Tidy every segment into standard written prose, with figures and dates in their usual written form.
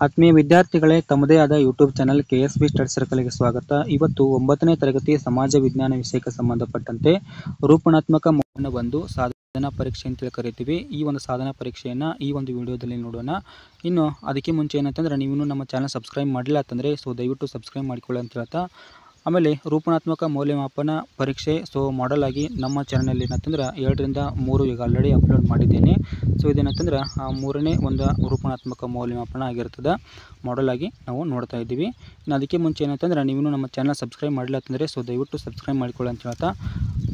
ಆತ್ಮೀಯ ವಿದ್ಯಾರ್ಥಿಗಳೇ, ತಮ್ಮದೇ ಆದ ಯೂಟ್ಯೂಬ್ ಚಾನಲ್ KSB ಸ್ಟಡಿ ಸರ್ಕಲ್ಗೆ ಸ್ವಾಗತ. ಇವತ್ತು 9ನೇ ತರಗತಿ ಸಮಾಜ ವಿಜ್ಞಾನ ವಿಷಯಕ್ಕೆ ಸಂಬಂಧಪಟ್ಟಂತೆ ರೂಪಣಾತ್ಮಕ ಮೌಲ್ಯವನ್ನು ಒಂದು ಸಾಧನಾ ಪರೀಕ್ಷೆ ಅಂತೇಳಿ ಕರಿತೀವಿ. ಈ ಒಂದು ಸಾಧನಾ ಪರೀಕ್ಷೆಯನ್ನು ಈ ಒಂದು ವಿಡಿಯೋದಲ್ಲಿ ನೋಡೋಣ. ಇನ್ನು ಅದಕ್ಕೆ ಮುಂಚೆ ಏನಂತಂದ್ರೆ, ನೀವು ನಮ್ಮ ಚಾನಲ್ ಸಬ್ಸ್ಕ್ರೈಬ್ ಮಾಡಿಲ್ಲ ಅಂತಂದರೆ ದಯವಿಟ್ಟು ಸಬ್ಸ್ಕ್ರೈಬ್ ಮಾಡಿಕೊಳ್ಳಿ ಅಂತ ಹೇಳ್ತಾ, ಆಮೇಲೆ ರೂಪಣಾತ್ಮಕ ಮೌಲ್ಯಮಾಪನ ಪರೀಕ್ಷೆ ಮಾಡೆಲ್ ಆಗಿ ನಮ್ಮ ಚಾನಲಲ್ಲಿ ಏನಂತಂದ್ರೆ 2 ರಿಂದ 3 ಈಗ ಆಲ್ರೆಡಿ ಅಪ್ಲೋಡ್ ಮಾಡಿದ್ದೇನೆ. ಇದೇನಂತಂದ್ರೆ 3ನೇ ಒಂದು ರೂಪಣಾತ್ಮಕ ಮೌಲ್ಯಮಾಪನ ಆಗಿರ್ತದೆ, ಮಾಡೆಲ್ ಆಗಿ ನಾವು ನೋಡ್ತಾ ಇದ್ದೀವಿ. ಇನ್ನು ಅದಕ್ಕೆ ಮುಂಚೆ ಏನಂತಂದ್ರೆ, ನೀವು ನಮ್ಮ ಚಾನಲ್ ಸಬ್ಸ್ಕ್ರೈಬ್ ಮಾಡಿಲ್ಲ ಅಂತಂದರೆ ದಯವಿಟ್ಟು ಸಬ್ಸ್ಕ್ರೈಬ್ ಮಾಡಿಕೊಳ್ಳಿ ಅಂತ ಹೇಳ್ತಾ,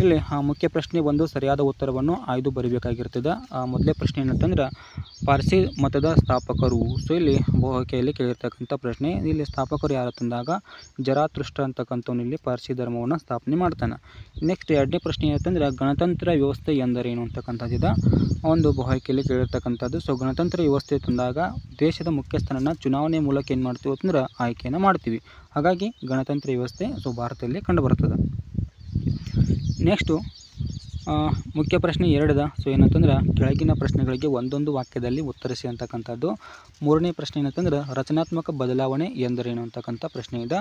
ಇಲ್ಲಿ ಮುಖ್ಯ ಪ್ರಶ್ನೆ ಒಂದು ಸರಿಯಾದ ಉತ್ತರವನ್ನು ಆಯ್ದು ಬರೀಬೇಕಾಗಿರ್ತದೆ. ಮೊದಲೇ ಪ್ರಶ್ನೆ ಏನಂತಂದ್ರೆ, ಪಾರ್ಸಿ ಮತದ ಸ್ಥಾಪಕರು. ಇಲ್ಲಿ ಬಹುಆಯ್ಕೆಯಲ್ಲಿ ಕೇಳಿರ್ತಕ್ಕಂಥ ಪ್ರಶ್ನೆ. ಇಲ್ಲಿ ಸ್ಥಾಪಕರು ಯಾರು ತಂದಾಗ ಜರಾತೃಷ್ಟ್ರ ಅಂತಕ್ಕಂಥವ್ನು ಇಲ್ಲಿ ಪಾರ್ಸಿ ಧರ್ಮವನ್ನು ಸ್ಥಾಪನೆ ಮಾಡ್ತಾನೆ. ನೆಕ್ಸ್ಟ್ 2ನೇ ಪ್ರಶ್ನೆ ಏನಂತಂದ್ರೆ, ಗಣತಂತ್ರ ವ್ಯವಸ್ಥೆ ಎಂದರೇನು ಅಂತಕ್ಕಂಥದ್ದು ಒಂದು ಬಹುಆಯ್ಕೆಯಲ್ಲಿ ಕೇಳಿರ್ತಕ್ಕಂಥದ್ದು. ಗಣತಂತ್ರ ವ್ಯವಸ್ಥೆ ತಂದಾಗ ದೇಶದ ಮುಖ್ಯಸ್ಥನನ್ನು ಚುನಾವಣೆ ಮೂಲಕ ಏನು ಮಾಡ್ತೀವಿ ಅಂತಂದ್ರೆ ಆಯ್ಕೆಯನ್ನು ಮಾಡ್ತೀವಿ. ಹಾಗಾಗಿ ಗಣತಂತ್ರ ವ್ಯವಸ್ಥೆ ಭಾರತದಲ್ಲಿ ಕಂಡುಬರ್ತದೆ. ನೆಕ್ಸ್ಟು ಮುಖ್ಯ ಪ್ರಶ್ನೆ 2 ಏನಂತಂದ್ರೆ, ಕೆಳಗಿನ ಪ್ರಶ್ನೆಗಳಿಗೆ ಒಂದೊಂದು ವಾಕ್ಯದಲ್ಲಿ ಉತ್ತರಿಸಿ ಅಂತಕ್ಕಂಥದ್ದು. 3ನೇ ಪ್ರಶ್ನೆ ಏನಂತಂದ್ರೆ, ರಚನಾತ್ಮಕ ಬದಲಾವಣೆ ಎಂದರೇನು ಅಂತಕ್ಕಂಥ ಪ್ರಶ್ನೆ ಇದೆ.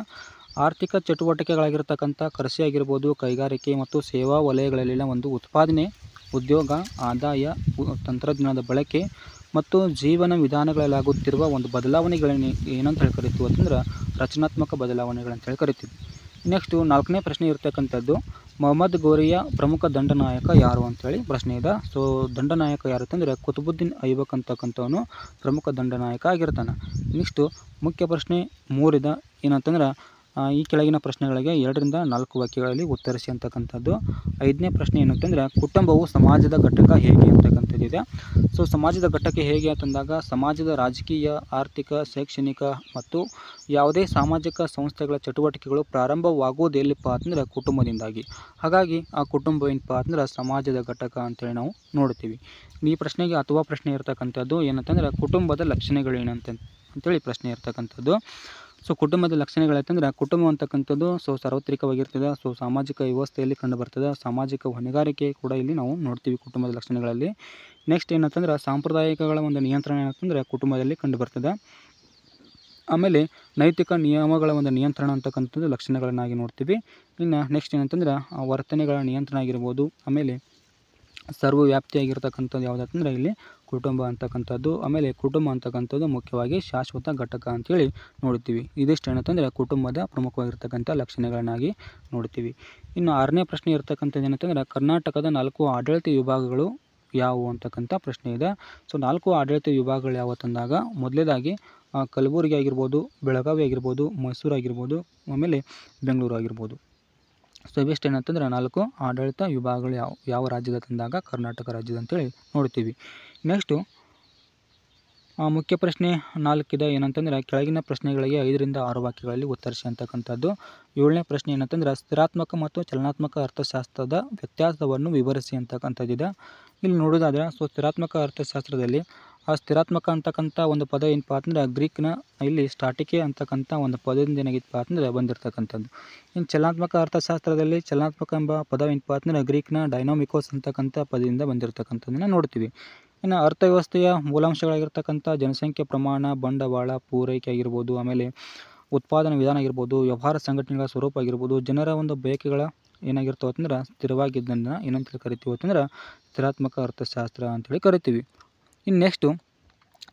ಆರ್ಥಿಕ ಚಟುವಟಿಕೆಗಳಾಗಿರ್ತಕ್ಕಂಥ ಕೃಷಿ ಆಗಿರ್ಬೋದು, ಕೈಗಾರಿಕೆ ಮತ್ತು ಸೇವಾ ವಲಯಗಳಲ್ಲಿನ ಒಂದು ಉತ್ಪಾದನೆ, ಉದ್ಯೋಗ, ಆದಾಯ, ತಂತ್ರಜ್ಞಾನದ ಬಳಕೆ ಮತ್ತು ಜೀವನ ವಿಧಾನಗಳಲ್ಲಾಗುತ್ತಿರುವ ಒಂದು ಬದಲಾವಣೆಗಳನ್ನು ಏನಂತ ಹೇಳಿ ಕರಿತೀವಿ ಅಂತಂದ್ರೆ ರಚನಾತ್ಮಕ ಬದಲಾವಣೆಗಳಂತ ಹೇಳಿ ಕರಿತೀವಿ. ನೆಕ್ಸ್ಟು 4ನೇ ಪ್ರಶ್ನೆ ಇರ್ತಕ್ಕಂಥದ್ದು, ಮೊಹಮ್ಮದ್ ಗೋರಿಯ ಪ್ರಮುಖ ದಂಡನಾಯಕ ಯಾರು ಅಂತೇಳಿ ಪ್ರಶ್ನೆ ಇದೆ. ದಂಡನಾಯಕ ಯಾರು ಅಂತಂದರೆ ಕುತುಬುದ್ದೀನ್ ಐಬಕ್ ಅಂತಕ್ಕಂಥವನು ಪ್ರಮುಖ ದಂಡನಾಯಕ ಆಗಿರ್ತಾನೆ. ನೆಕ್ಸ್ಟು ಮುಖ್ಯ ಪ್ರಶ್ನೆ 3 ಇದೆ. ಏನಂತಂದ್ರೆ, ಈ ಕೆಳಗಿನ ಪ್ರಶ್ನೆಗಳಿಗೆ 2 ರಿಂದ 4 ವಾಕ್ಯಗಳಲ್ಲಿ ಉತ್ತರಿಸಿ ಅಂತಕ್ಕಂಥದ್ದು. 5ನೇ ಪ್ರಶ್ನೆ ಏನಂತಂದರೆ, ಕುಟುಂಬವು ಸಮಾಜದ ಘಟಕ ಹೇಗೆ ಅಂತಕ್ಕಂಥದ್ದಿದೆ. ಸಮಾಜದ ಘಟಕ ಹೇಗೆ ಅಂತಂದಾಗ ಸಮಾಜದ ರಾಜಕೀಯ, ಆರ್ಥಿಕ, ಶೈಕ್ಷಣಿಕ ಮತ್ತು ಯಾವುದೇ ಸಾಮಾಜಿಕ ಸಂಸ್ಥೆಗಳ ಚಟುವಟಿಕೆಗಳು ಪ್ರಾರಂಭವಾಗುವುದು ಎಲ್ಲಿಪ್ಪ ಅಂತಂದರೆ ಕುಟುಂಬದಿಂದಾಗಿ. ಹಾಗಾಗಿ ಆ ಕುಟುಂಬ ಏನಪ್ಪ ಅಂದ್ರೆ ಸಮಾಜದ ಘಟಕ ಅಂತೇಳಿ ನಾವು ನೋಡ್ತೀವಿ. ಈ ಪ್ರಶ್ನೆಗೆ ಅಥವಾ ಪ್ರಶ್ನೆ ಇರ್ತಕ್ಕಂಥದ್ದು ಏನಂತಂದರೆ, ಕುಟುಂಬದ ಲಕ್ಷಣಗಳೇನಂತೇಳಿ ಪ್ರಶ್ನೆ ಇರ್ತಕ್ಕಂಥದ್ದು. ಕುಟುಂಬದ ಲಕ್ಷಣಗಳಂತಂದ್ರೆ, ಕುಟುಂಬ ಅಂತಕ್ಕಂಥದ್ದು ಸಾರ್ವತ್ರಿಕವಾಗಿರ್ತದೆ. ಸಾಮಾಜಿಕ ವ್ಯವಸ್ಥೆಯಲ್ಲಿ ಕಂಡುಬರ್ತದೆ. ಸಾಮಾಜಿಕ ಹೊಣೆಗಾರಿಕೆ ಕೂಡ ಇಲ್ಲಿ ನಾವು ನೋಡ್ತೀವಿ ಕುಟುಂಬದ ಲಕ್ಷಣಗಳಲ್ಲಿ. ನೆಕ್ಸ್ಟ್ ಏನಂತಂದ್ರೆ, ಸಾಂಪ್ರದಾಯಿಕಗಳ ಒಂದು ನಿಯಂತ್ರಣ ಏನಂತಂದರೆ ಕುಟುಂಬದಲ್ಲಿ ಕಂಡುಬರ್ತದೆ. ಆಮೇಲೆ ನೈತಿಕ ನಿಯಮಗಳ ಒಂದು ನಿಯಂತ್ರಣ ಅಂತಕ್ಕಂಥದ್ದು ಲಕ್ಷಣಗಳನ್ನಾಗಿ ನೋಡ್ತೀವಿ. ಇನ್ನು ನೆಕ್ಸ್ಟ್ ಏನಂತಂದ್ರೆ, ವರ್ತನೆಗಳ ನಿಯಂತ್ರಣ ಆಗಿರ್ಬೋದು. ಆಮೇಲೆ ಸರ್ವವ್ಯಾಪ್ತಿಯಾಗಿರ್ತಕ್ಕಂಥದ್ದು ಯಾವುದಂತಂದ್ರೆ ಇಲ್ಲಿ ಕುಟುಂಬ ಅಂತಕ್ಕಂಥದ್ದು. ಆಮೇಲೆ ಕುಟುಂಬ ಅಂತಕ್ಕಂಥದ್ದು ಮುಖ್ಯವಾಗಿ ಶಾಶ್ವತ ಘಟಕ ಅಂತೇಳಿ ನೋಡ್ತೀವಿ. ಇದಿಷ್ಟು ಏನಂತಂದರೆ ಕುಟುಂಬದ ಪ್ರಮುಖವಾಗಿರ್ತಕ್ಕಂಥ ಲಕ್ಷಣಗಳನ್ನಾಗಿ ನೋಡ್ತೀವಿ. ಇನ್ನು 6ನೇ ಪ್ರಶ್ನೆ ಇರ್ತಕ್ಕಂಥದ್ದು ಏನಂತಂದ್ರೆ, ಕರ್ನಾಟಕದ 4 ಆಡಳಿತ ವಿಭಾಗಗಳು ಯಾವುವು ಅಂತಕ್ಕಂಥ ಪ್ರಶ್ನೆ ಇದೆ. 4 ಆಡಳಿತ ವಿಭಾಗಗಳು ಯಾವ ತಂದಾಗ ಮೊದಲೇದಾಗಿ ಕಲಬುರಗಿ ಆಗಿರ್ಬೋದು, ಬೆಳಗಾವಿ ಆಗಿರ್ಬೋದು, ಮೈಸೂರು ಆಗಿರ್ಬೋದು, ಆಮೇಲೆ ಬೆಂಗಳೂರು ಆಗಿರ್ಬೋದು. ಇವಿಷ್ಟು ಏನಂತಂದ್ರೆ 4 ಆಡಳಿತ ವಿಭಾಗಗಳು ಯಾವ ರಾಜ್ಯದ ತಂದಾಗ ಕರ್ನಾಟಕ ರಾಜ್ಯದ ಅಂತೇಳಿ ನೋಡ್ತೀವಿ. ನೆಕ್ಸ್ಟು ಮುಖ್ಯ ಪ್ರಶ್ನೆ 4 ಇದೆ. ಏನಂತಂದರೆ, ಕೆಳಗಿನ ಪ್ರಶ್ನೆಗಳಿಗೆ 5 ರಿಂದ 6 ವಾಕ್ಯಗಳಲ್ಲಿ ಉತ್ತರಿಸಿ ಅಂತಕ್ಕಂಥದ್ದು. 7ನೇ ಪ್ರಶ್ನೆ ಏನಂತಂದ್ರೆ, ಸ್ಥಿರಾತ್ಮಕ ಮತ್ತು ಚಲನಾತ್ಮಕ ಅರ್ಥಶಾಸ್ತ್ರದ ವ್ಯತ್ಯಾಸವನ್ನು ವಿವರಿಸಿ ಅಂತಕ್ಕಂಥದ್ದಿದೆ. ಇಲ್ಲಿ ನೋಡೋದಾದರೆ ಸ್ಥಿರಾತ್ಮಕ ಅರ್ಥಶಾಸ್ತ್ರದಲ್ಲಿ ಸ್ಥಿರಾತ್ಮಕ ಅಂತಕ್ಕಂಥ ಒಂದು ಪದ ಏನಪ್ಪ ಅಂತಂದ್ರೆ ಗ್ರೀಕ್ನ ಇಲ್ಲಿ ಸ್ಟಾಟಿಕೆ ಅಂತಕ್ಕಂಥ ಒಂದು ಪದದಿಂದ ಏನಾಗಿತ್ತಪ್ಪ ಅಂತಂದ್ರೆ ಬಂದಿರತಕ್ಕಂಥದ್ದು. ಇನ್ನು ಚಲನಾತ್ಮಕ ಅರ್ಥಶಾಸ್ತ್ರದಲ್ಲಿ ಚಲನಾತ್ಮಕ ಎಂಬ ಪದ ಏನಪ್ಪ ಅಂತಂದ್ರೆ ಗ್ರೀಕ್ನ ಡೈನಾಮಿಕೋಸ್ ಅಂತಕ್ಕಂಥ ಪದದಿಂದ ಬಂದಿರತಕ್ಕಂಥದ್ದನ್ನು ನೋಡ್ತೀವಿ. ಇನ್ನು ಅರ್ಥವ್ಯವಸ್ಥೆಯ ಮೂಲಾಂಶಗಳಾಗಿರ್ತಕ್ಕಂಥ ಜನಸಂಖ್ಯೆ ಪ್ರಮಾಣ, ಬಂಡವಾಳ, ಪೂರೈಕೆ ಆಗಿರ್ಬೋದು, ಆಮೇಲೆ ಉತ್ಪಾದನಾ ವಿಧಾನ ಆಗಿರ್ಬೋದು, ವ್ಯವಹಾರ ಸಂಘಟನೆಗಳ ಸ್ವರೂಪ ಆಗಿರ್ಬೋದು, ಜನರ ಒಂದು ಬಯಕೆಗಳ ಏನಾಗಿರ್ತಾವೆ ಅಂತಂದ್ರೆ ಸ್ಥಿರವಾಗಿದ್ದನ್ನು ಏನಂತೇಳಿ ಕರಿತೀವಿ ಅಂತಂದ್ರೆ ಸ್ಥಿರಾತ್ಮಕ ಅರ್ಥಶಾಸ್ತ್ರ ಅಂತೇಳಿ ಕರಿತೀವಿ. ಇನ್ನು ನೆಕ್ಸ್ಟು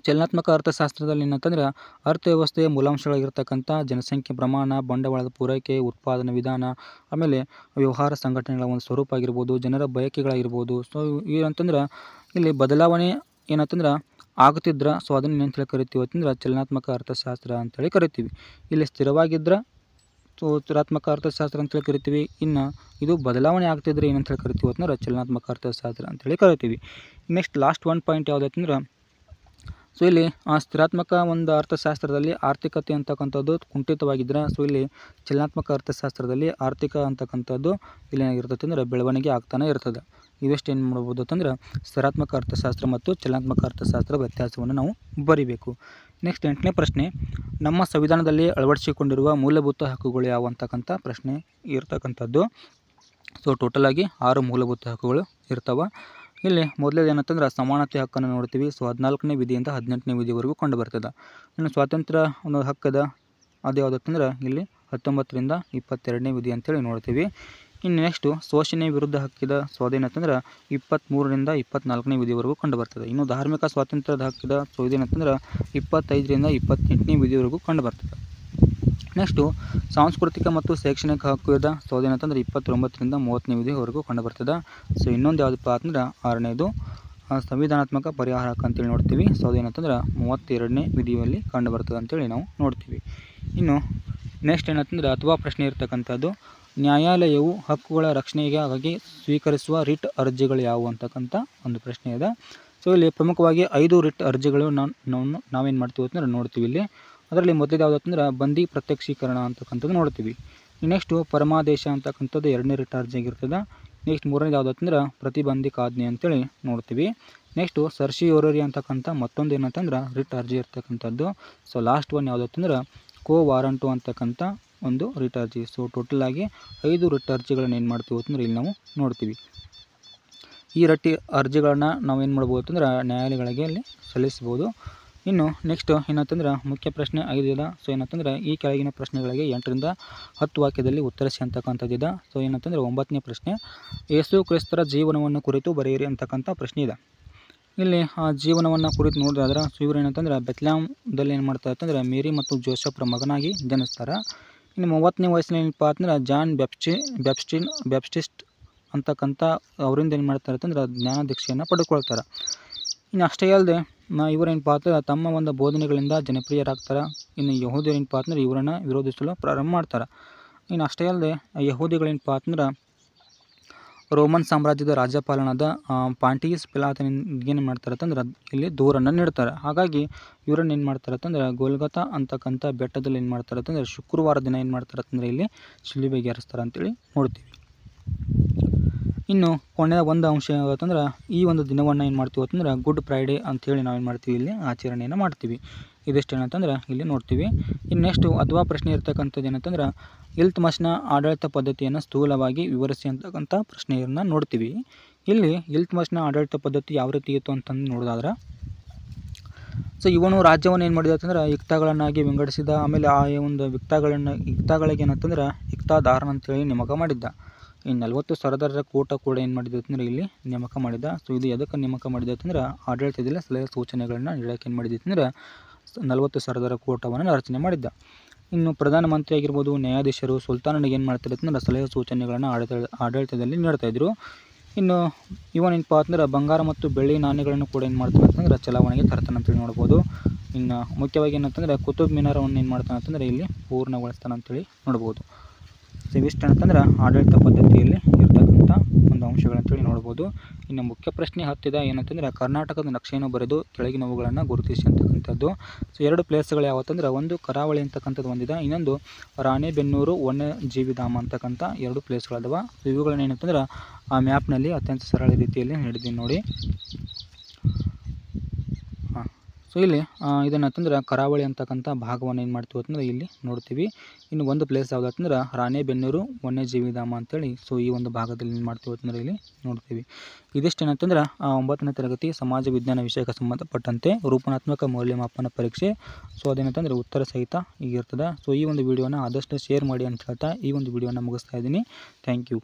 ಚಲನಾತ್ಮಕ ಅರ್ಥಶಾಸ್ತ್ರದಲ್ಲಿ ಏನಂತಂದ್ರೆ, ಅರ್ಥವ್ಯವಸ್ಥೆಯ ಮೂಲಾಂಶಗಳಾಗಿರ್ತಕ್ಕಂಥ ಜನಸಂಖ್ಯೆ ಪ್ರಮಾಣ, ಬಂಡವಾಳದ ಪೂರೈಕೆ, ಉತ್ಪಾದನಾ ವಿಧಾನ, ಆಮೇಲೆ ವ್ಯವಹಾರ ಸಂಘಟನೆಗಳ ಒಂದು ಸ್ವರೂಪ ಆಗಿರ್ಬೋದು, ಜನರ ಬಯಕೆಗಳಾಗಿರ್ಬೋದು. ಏನಂತಂದ್ರೆ ಇಲ್ಲಿ ಬದಲಾವಣೆ ಏನಂತಂದ್ರೆ ಆಗುತ್ತಿದ್ರೆ ಅದನ್ನು ಏನಂತೇಳಿ ಕರಿತೀವಿ ಅಂತಂದ್ರೆ ಚಲನಾತ್ಮಕ ಅರ್ಥಶಾಸ್ತ್ರ ಅಂತೇಳಿ ಕರಿತೀವಿ. ಇಲ್ಲಿ ಸ್ಥಿರವಾಗಿದ್ದರೆ ಸ್ಥಿರಾತ್ಮಕ ಅರ್ಥಶಾಸ್ತ್ರ ಅಂತೇಳಿ ಕರಿತೀವಿ. ಇನ್ನು ಇದು ಬದಲಾವಣೆ ಆಗ್ತಿದ್ರೆ ಏನಂತೇಳಿ ಕರಿತೀವಿ ಅಂತಂದ್ರೆ ಚಲನಾತ್ಮಕ ಅರ್ಥಶಾಸ್ತ್ರ ಅಂತೇಳಿ ಕರಿತೀವಿ. ನೆಕ್ಸ್ಟ್ ಲಾಸ್ಟ್ 1 ಪಾಯಿಂಟ್ ಯಾವುದಂತಂದ್ರೆ, ಇಲ್ಲಿ ಸ್ಥಿರಾತ್ಮಕ ಒಂದು ಅರ್ಥಶಾಸ್ತ್ರದಲ್ಲಿ ಆರ್ಥಿಕತೆ ಅಂತಕ್ಕಂಥದ್ದು ಕುಂಠಿತವಾಗಿದ್ದರೆ, ಇಲ್ಲಿ ಚಲನಾತ್ಮಕ ಅರ್ಥಶಾಸ್ತ್ರದಲ್ಲಿ ಆರ್ಥಿಕ ಅಂತಕ್ಕಂಥದ್ದು ಇಲ್ಲಿ ಏನಾಗಿರ್ತದೆ ಅಂದರೆ ಬೆಳವಣಿಗೆ ಆಗ್ತಾನೆ ಇರ್ತದೆ. ಇವೆಷ್ಟು ಏನು ಮಾಡ್ಬೋದು ಅಂತಂದ್ರೆ ಸ್ಥಿರಾತ್ಮಕ ಅರ್ಥಶಾಸ್ತ್ರ ಮತ್ತು ಚಲನಾತ್ಮಕ ಅರ್ಥಶಾಸ್ತ್ರ ವ್ಯತ್ಯಾಸವನ್ನು ನಾವು ಬರಿಬೇಕು. ನೆಕ್ಸ್ಟ್ 8ನೇ ಪ್ರಶ್ನೆ, ನಮ್ಮ ಸಂವಿಧಾನದಲ್ಲಿ ಅಳವಡಿಸಿಕೊಂಡಿರುವ ಮೂಲಭೂತ ಹಕ್ಕುಗಳು ಯಾವ ಅಂತಕ್ಕಂಥ ಪ್ರಶ್ನೆ ಇರ್ತಕ್ಕಂಥದ್ದು. ಸೊ ಟೋಟಲಾಗಿ 6 ಮೂಲಭೂತ ಹಕ್ಕುಗಳು ಇರ್ತವೆ. ಇಲ್ಲಿ ಮೊದಲೇದು ಏನಂತಂದ್ರೆ ಸಮಾನತೆ ಹಕ್ಕನ್ನು ನೋಡ್ತೀವಿ. ಸೊ 14ನೇ ವಿಧಿಯಿಂದ 18ನೇ ವಿಧಿವರೆಗೂ ಕಂಡು ಬರ್ತದೆ. ಇನ್ನು ಸ್ವಾತಂತ್ರ್ಯ ಅನ್ನೋ ಹಕ್ಕದ ಅದು ಯಾವುದಂತಂದ್ರೆ ಇಲ್ಲಿ 19ರಿಂದ 22ನೇ ವಿಧಿ ಅಂತೇಳಿ ನೋಡ್ತೀವಿ. ಇನ್ನು ನೆಕ್ಸ್ಟು ಶೋಷಣೆ ವಿರುದ್ಧ ಹಕ್ಕಿದ ಸೊ ಅದೇನಂತಂದ್ರೆ 23ರಿಂದ 24ನೇ ವಿಧಿವರೆಗೂ ಕಂಡು ಬರ್ತದೆ. ಇನ್ನು ಧಾರ್ಮಿಕ ಸ್ವಾತಂತ್ರ್ಯದ ಹಕ್ಕಿದ ಸೊ ಇದೇನಂತಂದ್ರೆ 25ರಿಂದ 28ನೇ ವಿಧಿವರೆಗೂ ಕಂಡು ಬರ್ತದೆ. ನೆಕ್ಸ್ಟು ಸಾಂಸ್ಕೃತಿಕ ಮತ್ತು ಶೈಕ್ಷಣಿಕ ಹಕ್ಕುದ ಸೊ ಅದೇನಂತಂದ್ರೆ 29ರಿಂದ 30ನೇ ವಿಧಿವರೆಗೂ ಕಂಡು ಬರ್ತದೆ. ಸೊ ಇನ್ನೊಂದು ಯಾವುದಪ್ಪ ಅಂತಂದ್ರೆ 6ನೇದು ಸಂವಿಧಾನಾತ್ಮಕ ಪರಿಹಾರ ಹಕ್ಕು ಅಂತೇಳಿ ನೋಡ್ತೀವಿ. ಸೊ ಅದೇನಂತಂದ್ರೆ 32ನೇ ವಿಧಿಯಲ್ಲಿ ಕಂಡು ಬರ್ತದೆ ಅಂತೇಳಿ ನಾವು ನೋಡ್ತೀವಿ. ಇನ್ನು ನೆಕ್ಸ್ಟ್ ಏನಂತಂದ್ರೆ ಅಥವಾ ಪ್ರಶ್ನೆ ಇರ್ತಕ್ಕಂಥದ್ದು, ನ್ಯಾಯಾಲಯವು ಹಕ್ಕುಗಳ ರಕ್ಷಣೆಗಾಗಿ ಸ್ವೀಕರಿಸುವ ರಿಟ್ ಅರ್ಜಿಗಳು ಯಾವುವು ಅಂತಕ್ಕಂಥ ಒಂದು ಪ್ರಶ್ನೆ ಇದೆ. ಸೊ ಇಲ್ಲಿ ಪ್ರಮುಖವಾಗಿ 5 ರಿಟ್ ಅರ್ಜಿಗಳು ನಾವೇನು ಮಾಡ್ತೀವಿ ಅಂತಂದ್ರೆ ನೋಡ್ತೀವಿ. ಇಲ್ಲಿ ಅದರಲ್ಲಿ ಮೊದಲೇದು ಯಾವುದು ಅಂತಂದ್ರೆ ಬಂದಿ ಪ್ರತ್ಯಕ್ಷೀಕರಣ ಅಂತಕ್ಕಂಥದ್ದು ನೋಡ್ತೀವಿ. ನೆಕ್ಸ್ಟು ಪರಮಾದೇಶ ಅಂತಕ್ಕಂಥದ್ದು 2ನೇ ರಿಟ್ ಅರ್ಜಿ ಆಗಿರ್ತದೆ. ನೆಕ್ಸ್ಟ್ 3ನೇದು ಯಾವುದು ಅಂತಂದ್ರೆ ಪ್ರತಿಬಂಧಿಕ ಆಜ್ಞೆ ಅಂತೇಳಿ ನೋಡ್ತೀವಿ. ನೆಕ್ಸ್ಟು ಸರ್ಶಿಯೋರರಿ ಅಂತಕ್ಕಂಥ ಮತ್ತೊಂದು ಏನಂತಂದ್ರೆ ರಿಟ್ ಅರ್ಜಿ ಇರ್ತಕ್ಕಂಥದ್ದು. ಸೊ ಲಾಸ್ಟ್ ಒನ್ ಯಾವುದು ಅಂತಂದ್ರೆ ಕೋ ವಾರಂಟು ಅಂತಕ್ಕಂಥ ಒಂದು ರಿಟ್ ಅರ್ಜಿ. ಸೊ ಟೋಟಲಾಗಿ 5 ರಿಟ್ ಅರ್ಜಿಗಳನ್ನು ಏನು ಮಾಡ್ತೀವಿ ಅಂತಂದ್ರೆ ಇಲ್ಲಿ ನಾವು ನೋಡ್ತೀವಿ. ಈ ಅರ್ಜಿಗಳನ್ನ ನಾವೇನು ಮಾಡ್ಬೋದು ಅಂತಂದ್ರೆ ನ್ಯಾಯಾಲಯಗಳಿಗೆ ಅಲ್ಲಿ ಸಲ್ಲಿಸ್ಬೋದು. ಇನ್ನು ನೆಕ್ಸ್ಟ್ ಏನಂತಂದ್ರೆ ಮುಖ್ಯ ಪ್ರಶ್ನೆ 5 ಇದೆ. ಸೊ ಏನಂತಂದ್ರೆ ಈ ಕೆಳಗಿನ ಪ್ರಶ್ನೆಗಳಿಗೆ 8ರಿಂದ 10 ವಾಕ್ಯದಲ್ಲಿ ಉತ್ತರಿಸಿ ಅಂತಕ್ಕಂಥದ್ದಿದೆ. ಸೊ ಏನಂತಂದ್ರೆ 9ನೇ ಪ್ರಶ್ನೆ, ಯೇಸು ಕ್ರಿಸ್ತರ ಜೀವನವನ್ನು ಕುರಿತು ಬರೆಯಿರಿ ಅಂತಕ್ಕಂಥ ಪ್ರಶ್ನೆ ಇದೆ. ಇಲ್ಲಿ ಆ ಜೀವನವನ್ನು ಕುರಿತು ನೋಡಿದ್ರೆ ಸೊ ಇವರು ಏನಂತಂದ್ರೆ ಬೆತ್ಲೆಹೇಮ್ದಲ್ಲಿ ಏನು ಮಾಡ್ತಾರೆ ಅಂತಂದ್ರೆ ಮೇರಿ ಮತ್ತು ಜೋಸೆಫ್ರ ಮಗನಾಗಿ ಜನಿಸ್ತಾರೆ. ಇನ್ನು 30ನೇ ವಯಸ್ಸಿನಲ್ಲಿ ಏನಪ್ಪ ಅಂತಂದ್ರೆ ಜಾನ್ ಬ್ಯಾಪ್ಟಿಸ್ಟ್ ಅಂತಕ್ಕಂಥ ಅವರಿಂದ ಏನು ಮಾಡ್ತಾರೆ ಅಂತಂದ್ರೆ ಜ್ಞಾನ ದೀಕ್ಷೆಯನ್ನು ಪಡ್ಕೊಳ್ತಾರೆ. ಇನ್ನು ಅಷ್ಟೇ ಅಲ್ಲದೆ ಇವರೇನಪ್ಪ ಅಂತಂದ್ರೆ ತಮ್ಮ ಒಂದು ಬೋಧನೆಗಳಿಂದ ಜನಪ್ರಿಯರಾಗ್ತಾರೆ. ಇನ್ನು ಯಹೂದಿಯರೇನಪ್ಪ ಅಂತಂದ್ರೆ ಇವರನ್ನು ವಿರೋಧಿಸಲು ಪ್ರಾರಂಭ ಮಾಡ್ತಾರೆ. ಇನ್ನು ಅಷ್ಟೇ ಅಲ್ಲದೆ ಯಹೂದಿಗಳೇನಪ್ಪ ಅಂತಂದ್ರೆ ರೋಮನ್ ಸಾಮ್ರಾಜ್ಯದ ರಾಜ್ಯಪಾಲನಾದ ಪಾಂಟಿಯಸ್ ಪಿಲಾತನಿಗೆ ಏನು ಮಾಡ್ತಾರೆ ಅಂತಂದ್ರೆ ಇಲ್ಲಿ ದೂರನ್ನು ನೀಡ್ತಾರೆ. ಹಾಗಾಗಿ ಇವರನ್ನು ಏನು ಮಾಡ್ತಾರೆ ಅಂತಂದ್ರೆ ಗೋಲ್ಗತಾ ಅಂತಕ್ಕಂಥ ಬೆಟ್ಟದಲ್ಲಿ ಏನು ಮಾಡ್ತಾರೆ ಅಂತಂದ್ರೆ ಶುಕ್ರವಾರ ದಿನ ಏನು ಮಾಡ್ತಾರೆ ಅಂತಂದ್ರೆ ಇಲ್ಲಿ ಶಿಲುಬೆಗೆ ಏರಿಸ್ತಾರೆ ಅಂತೇಳಿ ನೋಡ್ತೀವಿ. ಇನ್ನು ಕೊನೆಯ ಒಂದು ಅಂಶ ಯಾವತ್ತಂದ್ರೆ ಈ ಒಂದು ದಿನವನ್ನು ಏನು ಮಾಡ್ತೀವಿ ಅಂತಂದ್ರೆ ಗುಡ್ ಫ್ರೈಡೇ ಅಂಥೇಳಿ ನಾವೇನು ಮಾಡ್ತೀವಿ ಇಲ್ಲಿ ಆಚರಣೆಯನ್ನು ಮಾಡ್ತೀವಿ. ಇದಿಷ್ಟು ಏನಂತಂದ್ರೆ ಇಲ್ಲಿ ನೋಡ್ತೀವಿ. ಇನ್ನು ನೆಕ್ಸ್ಟು ಅಥವಾ ಪ್ರಶ್ನೆ ಇರ್ತಕ್ಕಂಥದ್ದು ಏನಂತಂದ್ರೆ ಇಲ್ತುತ್ಮಿಶ್ನ ಆಡಳಿತ ಪದ್ಧತಿಯನ್ನು ಸ್ಥೂಲವಾಗಿ ವಿವರಿಸಿ ಅಂತಕ್ಕಂಥ ಪ್ರಶ್ನೆಯನ್ನು ನೋಡ್ತೀವಿ. ಇಲ್ಲಿ ಇಲ್ತುತ್ಮಿಶ್ನ ಆಡಳಿತ ಪದ್ಧತಿ ಯಾವ ರೀತಿ ಇತ್ತು ಅಂತಂದು ನೋಡೋದಾದ್ರೆ, ಸೊ ಇವನು ರಾಜ್ಯವನ್ನು ಏನು ಮಾಡಿದ ಅಂತಂದ್ರೆ ಯುಕ್ತಗಳನ್ನಾಗಿ ವಿಂಗಡಿಸಿದ. ಆಮೇಲೆ ಆ ಒಂದು ಯುಕ್ತಗಳಿಗೆ ಏನಂತಂದ್ರೆ ಯುಕ್ತಾದಾರನ್ ಅಂತೇಳಿ ನೇಮಕ ಮಾಡಿದ್ದ. ಈ 40 ಸರದಾರರ ಕೂಟ ಕೂಡ ಏನು ಮಾಡಿದೆ ಅಂತಂದ್ರೆ ಇಲ್ಲಿ ನೇಮಕ ಮಾಡಿದ. ಸೊ ಇದು ಎದಕ್ಕೆ ನೇಮಕ ಮಾಡಿದೆ ಅಂತಂದ್ರೆ ಆಡಳಿತದಲ್ಲಿ ಸಲಹೆ ಸೂಚನೆಗಳನ್ನು ನೀಡೋಕೆ ಏನು ಮಾಡಿದೆ ಅಂತಂದ್ರೆ 40 ಸರದಾರ ಕೂಟವನ್ನು ರಚನೆ ಮಾಡಿದ್ದ. ಇನ್ನು ಪ್ರಧಾನಮಂತ್ರಿ ಆಗಿರ್ಬೋದು, ನ್ಯಾಯಾಧೀಶರು, ಸುಲ್ತಾನನಿಗೆ ಏನು ಮಾಡ್ತಾರೆ ಅಂತಂದ್ರೆ ಸಲಹೆ ಸೂಚನೆಗಳನ್ನು ಆಡಳಿತದಲ್ಲಿ ನೀಡ್ತಾಯಿದ್ರು. ಇನ್ನು ಇವನೇನಪ್ಪ ಅಂತಂದ್ರೆ ಬಂಗಾರ ಮತ್ತು ಬೆಳ್ಳಿ ನಾಣ್ಯಗಳನ್ನು ಕೂಡ ಏನು ಮಾಡ್ತಾನೆ ಅಂತಂದ್ರೆ ಚಲಾವಣೆಗೆ ತರ್ತಾನೆ ಅಂತೇಳಿ ನೋಡ್ಬೋದು. ಇನ್ನು ಮುಖ್ಯವಾಗಿ ಏನಂತಂದರೆ ಕುತುಬ್ ಮಿನಾರವನ್ನು ಏನು ಮಾಡ್ತಾನೆ ಅಂತಂದರೆ ಇಲ್ಲಿ ಪೂರ್ಣಗೊಳಿಸ್ತಾನೆ ಅಂತೇಳಿ ನೋಡ್ಬೋದು. ಸೊ ಇವಿಷ್ಟು ಅಂತಂದ್ರೆ ಆಡಳಿತ ಪದ್ಧತಿಯಲ್ಲಿ ಇರ್ತಕ್ಕಂಥ ಒಂದು ಅಂಶಗಳಂತೇಳಿ ನೋಡ್ಬೋದು. ಇನ್ನು ಮುಖ್ಯ ಪ್ರಶ್ನೆ ಹತ್ತಿದ ಏನಂತಂದರೆ ಕರ್ನಾಟಕದ ನಕ್ಷೆಯನ್ನು ಬರೆದು ಕೆಳಗಿನವುಗಳನ್ನು ಗುರುತಿಸಿ ಅಂತಕ್ಕಂಥದ್ದು. ಸೊ 2 ಪ್ಲೇಸ್ಗಳು ಯಾವತ್ತಂದ್ರೆ ಒಂದು ಕರಾವಳಿ ಅಂತಕ್ಕಂಥದ್ದು ಒಂದಿದೆ, ಇನ್ನೊಂದು ರಾಣೆಬೆನ್ನೂರು ವನ್ಯಜೀವಿಧಾಮ ಅಂತಕ್ಕಂಥ 2 ಪ್ಲೇಸ್ಗಳದವ. ಸೊ ಇವುಗಳನ್ನ ಏನಂತಂದ್ರೆ ಆ ಮ್ಯಾಪ್ನಲ್ಲಿ ಅತ್ಯಂತ ಸರಳ ರೀತಿಯಲ್ಲಿ ನೀಡಿದ್ದೀನಿ ನೋಡಿ. ಸೊ ಇಲ್ಲಿ ಇದನ್ನಂತಂದ್ರೆ ಕರಾವಳಿ ಅಂತಕ್ಕಂಥ ಭಾಗವನ್ನು ಏನು ಮಾಡ್ತೀವಿ ಅಂತಂದ್ರೆ ಇಲ್ಲಿ ನೋಡ್ತೀವಿ. ಇನ್ನು ಒಂದು ಪ್ಲೇಸ್ ಯಾವುದು ಅಂತಂದ್ರೆ ರಾಣೆಬೆನ್ನೂರು ವನ್ಯಜೀವಿಧಾಮ ಅಂತೇಳಿ ಸೊ ಈ ಒಂದು ಭಾಗದಲ್ಲಿ ಏನು ಮಾಡ್ತೀವಿ ಅಂತಂದ್ರೆ ಇಲ್ಲಿ ನೋಡ್ತೀವಿ. ಇದಿಷ್ಟು ಏನಂತಂದ್ರೆ 9ನೇ ತರಗತಿ ಸಮಾಜ ವಿಜ್ಞಾನ ವಿಷಯಕ್ಕೆ ಸಂಬಂಧಪಟ್ಟಂತೆ ರೂಪನಾತ್ಮಕ ಮೌಲ್ಯಮಾಪನ ಪರೀಕ್ಷೆ. ಸೊ ಅದೇನಂತಂದರೆ ಉತ್ತರ ಸಹಿತ ಈಗಿರ್ತದೆ. ಸೊ ಈ ಒಂದು ವಿಡಿಯೋನ ಆದಷ್ಟು ಶೇರ್ ಮಾಡಿ ಅಂತ ಹೇಳ್ತಾ ಈ ಒಂದು ವಿಡಿಯೋನ ಮುಗಿಸ್ತಾ ಇದ್ದೀನಿ. Thank you.